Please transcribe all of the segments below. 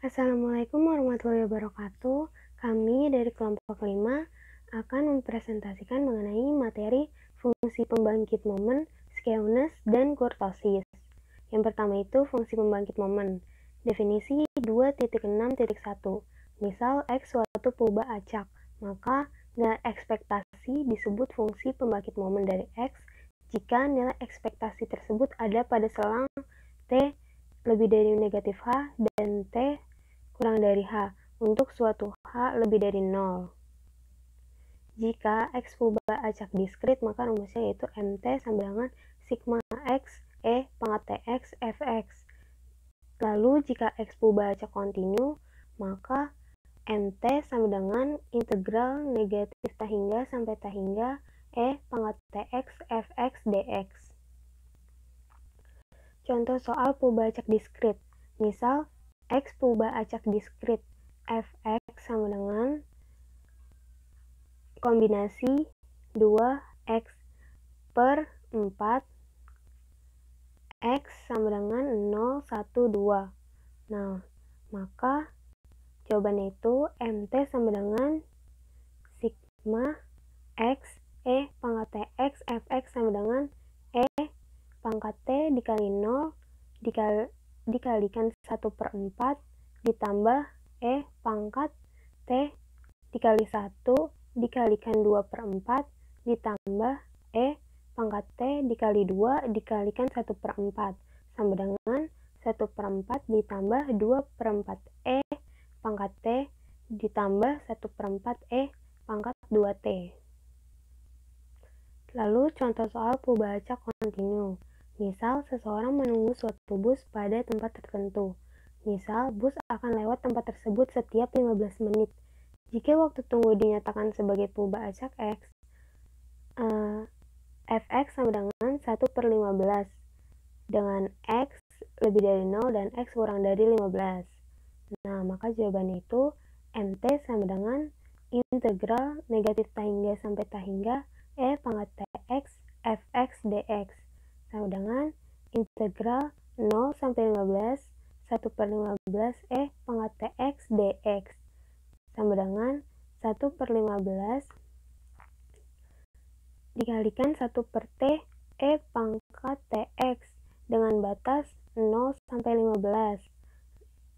Assalamualaikum warahmatullahi wabarakatuh. Kami dari kelompok 5 akan mempresentasikan mengenai materi fungsi pembangkit momen, skewness, dan kurtosis. Yang pertama itu fungsi pembangkit momen. Definisi 2.6.1. Misal X suatu pulba acak, maka nilai ekspektasi disebut fungsi pembangkit momen dari X jika nilai ekspektasi tersebut ada pada selang T lebih dari negatif H dan T kurang dari H untuk suatu H lebih dari 0. Jika X pulba acak diskrit, maka rumusnya yaitu MT sama dengan sigma X E pangkat TX Fx. Lalu jika X pulba acak kontinu, maka MT sama dengan integral negatif T hingga sampai T hingga E pangkat TX Fx dx. Contoh soal pulba acak diskrit. Misal X pulba acak diskrit Fx sama dengan kombinasi 2X per 4 X sama dengan 0, 1, 2. Nah, maka jawabannya itu MT sama dengan sigma X E pangkat TX Fx sama dengan E pangkat T dikali 0 dikalikan 1/4 ditambah E pangkat T dikali 1 dikalikan 2/4 ditambah E pangkat T dikali 2 dikalikan 1/4 sama dengan 1/4 ditambah 2/4 E pangkat T ditambah 1/4 E pangkat 2T. Lalu contoh soal pulba acak kontinu. Misal seseorang menunggu suatu bus pada tempat tertentu. Misal bus akan lewat tempat tersebut setiap 15 menit. Jika waktu tunggu dinyatakan sebagai pulba acak X, Fx sama dengan 1/15 dengan X lebih dari 0 dan X kurang dari 15. Nah, maka jawabannya itu MT sama dengan integral negatif T hingga sampai T hingga E pangkat TX Fx dx sama dengan integral 0 sampai 15 1/15 E pangkat TX dx sama dengan 1/15 dikalikan 1/T E pangkat TX dengan batas 0 sampai 15.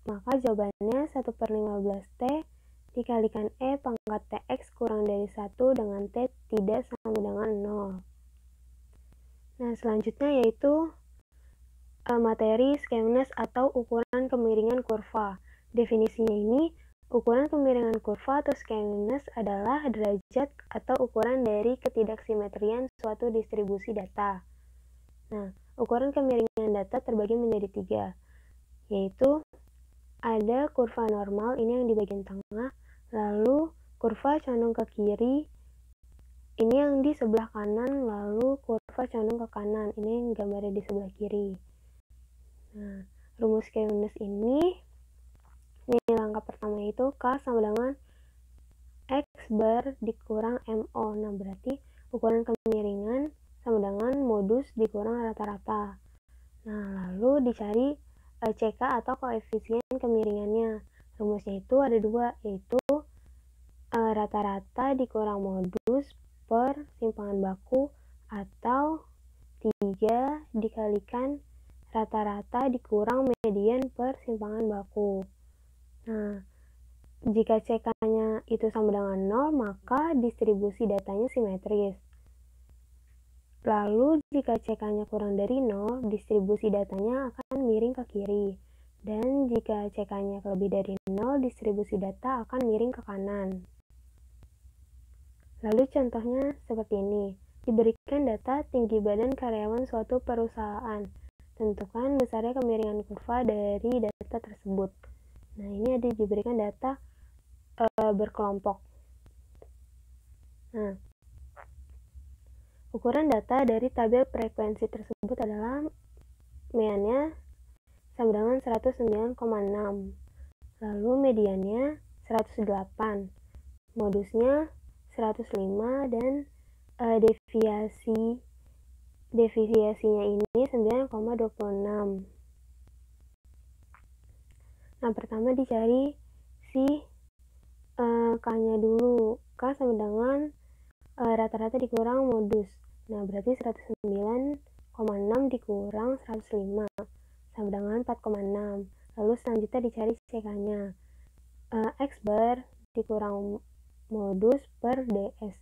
Maka jawabannya 1/15 T dikalikan E pangkat TX kurang dari 1 dengan T tidak sama dengan 0. Nah, selanjutnya yaitu materi skewness atau ukuran kemiringan kurva. Definisinya ini, ukuran kemiringan kurva atau skewness adalah derajat atau ukuran dari ketidaksimetrian suatu distribusi data. Nah, ukuran kemiringan data terbagi menjadi 3, yaitu ada kurva normal, ini yang di bagian tengah, lalu kurva condong ke kiri, ini yang di sebelah kanan, lalu kurva condong ke kanan, ini yang gambarnya di sebelah kiri. Nah, rumus skewness ini langkah pertama itu K sama dengan X bar dikurang MO. Nah, berarti ukuran kemiringan sama dengan modus dikurang rata-rata. Nah, lalu dicari CK atau koefisien kemiringannya. Rumusnya itu ada 2, yaitu rata-rata dikurang modus per simpangan baku atau 3 dikalikan rata-rata dikurang median per simpangan baku. Nah, jika CK-nya itu sama dengan 0, maka distribusi datanya simetris. Lalu, jika CK-nya kurang dari 0, distribusi datanya akan miring ke kiri. Dan jika CK-nya lebih dari 0, distribusi data akan miring ke kanan. Lalu contohnya seperti ini. Diberikan data tinggi badan karyawan suatu perusahaan. Tentukan besarnya kemiringan kurva dari data tersebut. Nah, ini ada diberikan data berkelompok. Nah, ukuran data dari tabel frekuensi tersebut adalah meannya sama dengan 109,6. Lalu mediannya 108. Modusnya 105 dan deviasinya ini 9,26. Nah, pertama dicari si K-nya dulu. K sama dengan rata-rata dikurang modus. Nah, berarti 109,6 dikurang 105 sama dengan 4,6. Lalu selanjutnya dicari CK-nya. X bar dikurang modus per DS.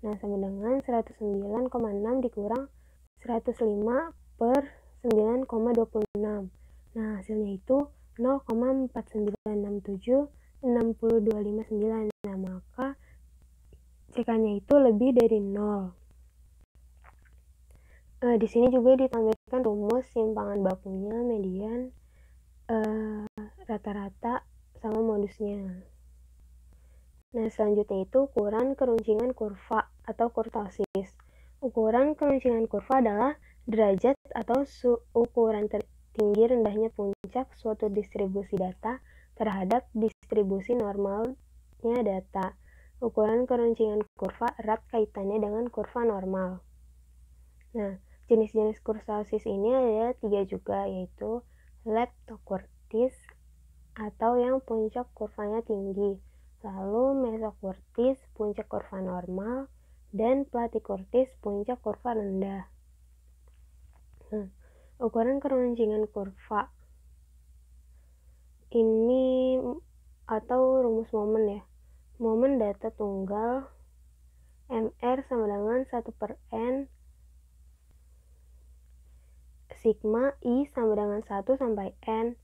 Nah, sama dengan 109,6 dikurang 105 per 9,26. Nah, hasilnya itu 0,4967629. Nah, maka CK-nya itu lebih dari 0. Di sini juga ditampilkan rumus simpangan bakunya, median, rata-rata, sama modusnya. Nah, selanjutnya itu ukuran keruncingan kurva atau kurtosis. Ukuran keruncingan kurva adalah derajat atau ukuran tinggi rendahnya puncak suatu distribusi data terhadap distribusi normalnya data. Ukuran keruncingan kurva erat kaitannya dengan kurva normal. Nah, jenis-jenis kurtosis ini ada 3 juga, yaitu leptokurtis atau yang puncak kurvanya tinggi, lalu mesokurtis puncak kurva normal, dan platykurtis puncak kurva rendah. Nah, ukuran keruncingan kurva ini atau rumus momen ya. Momen data tunggal MR sama dengan 1/N sigma I sama dengan 1 sampai N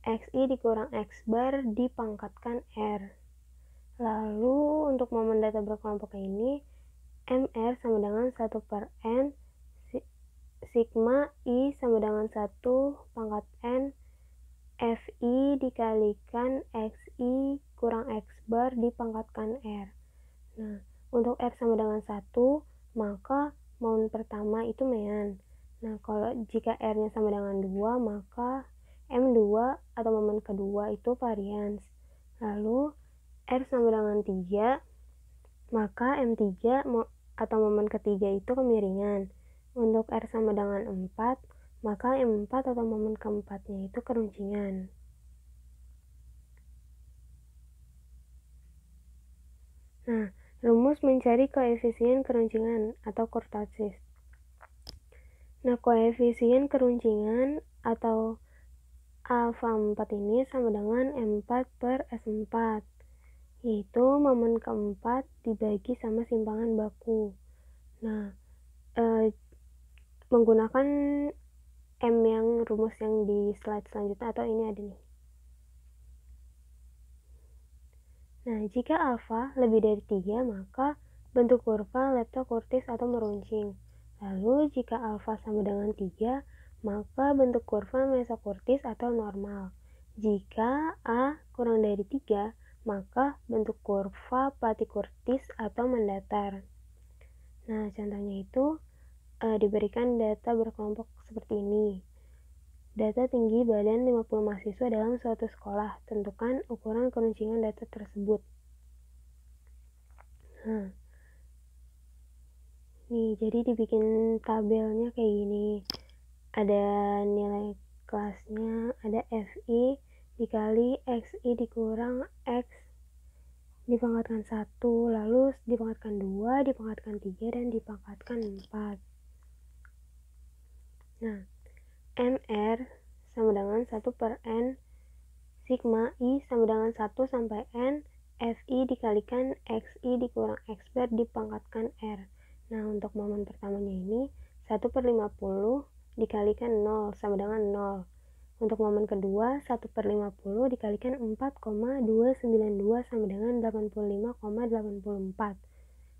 XI dikurang X bar dipangkatkan R. Lalu untuk momen data berkelompok ini MR sama dengan 1/N sigma I sama dengan 1 pangkat N FI dikalikan XI kurang X bar dipangkatkan R. Nah, untuk R sama dengan 1, maka momen pertama itu mean. Nah, kalau jika R-nya sama dengan 2, maka M2 atau momen kedua itu varians. Lalu R sama dengan 3, maka M3 atau momen ketiga itu kemiringan. Untuk R sama dengan 4, maka M4 atau momen keempatnya itu keruncingan. Nah, rumus mencari koefisien keruncingan atau kurtosis. Nah, koefisien keruncingan atau alfa 4 ini sama dengan M4 per S4, yaitu momen keempat dibagi sama simpangan baku. Nah, menggunakan M yang rumus yang di slide selanjutnya, atau ini ada nih. Nah, jika alfa lebih dari 3, maka bentuk kurva leptokurtis atau meruncing. Lalu, jika alfa sama dengan 3, maka bentuk kurva mesokurtis atau normal. Jika A kurang dari 3, maka bentuk kurva platykurtis atau mendatar. Nah, contohnya itu diberikan data berkelompok seperti ini. Data tinggi badan 50 mahasiswa dalam suatu sekolah. Tentukan ukuran keruncingan data tersebut. Nah, nih, jadi dibikin tabelnya kayak gini. Ada nilai kelasnya, ada FI dikali XI dikurang X dipangkatkan 1, lalu dipangkatkan 2, dipangkatkan 3, dan dipangkatkan 4. Nah, MR sama dengan 1/N sigma I sama dengan 1 sampai N FI dikalikan XI dikurang X bar dipangkatkan R. Nah, untuk momen pertamanya ini 1/50 dikalikan 0 sama dengan 0. Untuk momen kedua 1/50 dikalikan 4,292 sama dengan 85,84.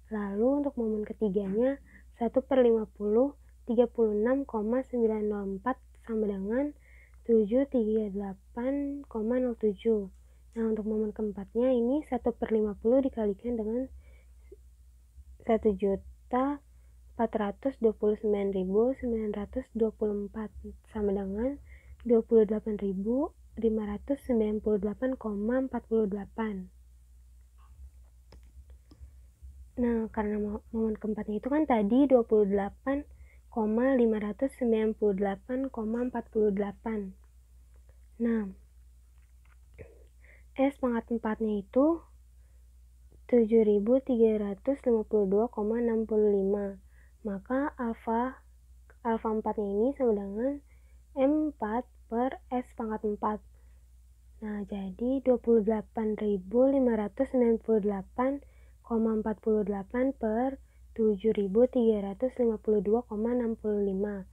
Lalu untuk momen ketiganya 1/50 36,904 sama dengan 738,07. Nah, untuk momen keempatnya ini 1/50 dikalikan dengan 1.429.924 sama dengan 28.598,48. Nah, karena momen keempatnya itu kan tadi 28,598,48. Nah, S pangkat 4-nya itu 7.352,65. Maka alfa 4-nya ini sama dengan M4 per S pangkat 4. Nah, jadi 28.598,48 per 7.352,65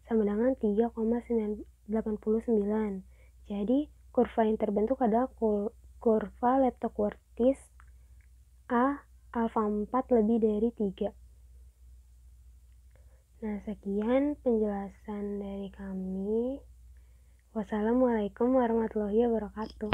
sama dengan 3,89. Jadi, kurva yang terbentuk adalah kurva leptokurtis A alfa 4 lebih dari 3. Nah, sekian penjelasan dari kami. Wassalamualaikum warahmatullahi wabarakatuh.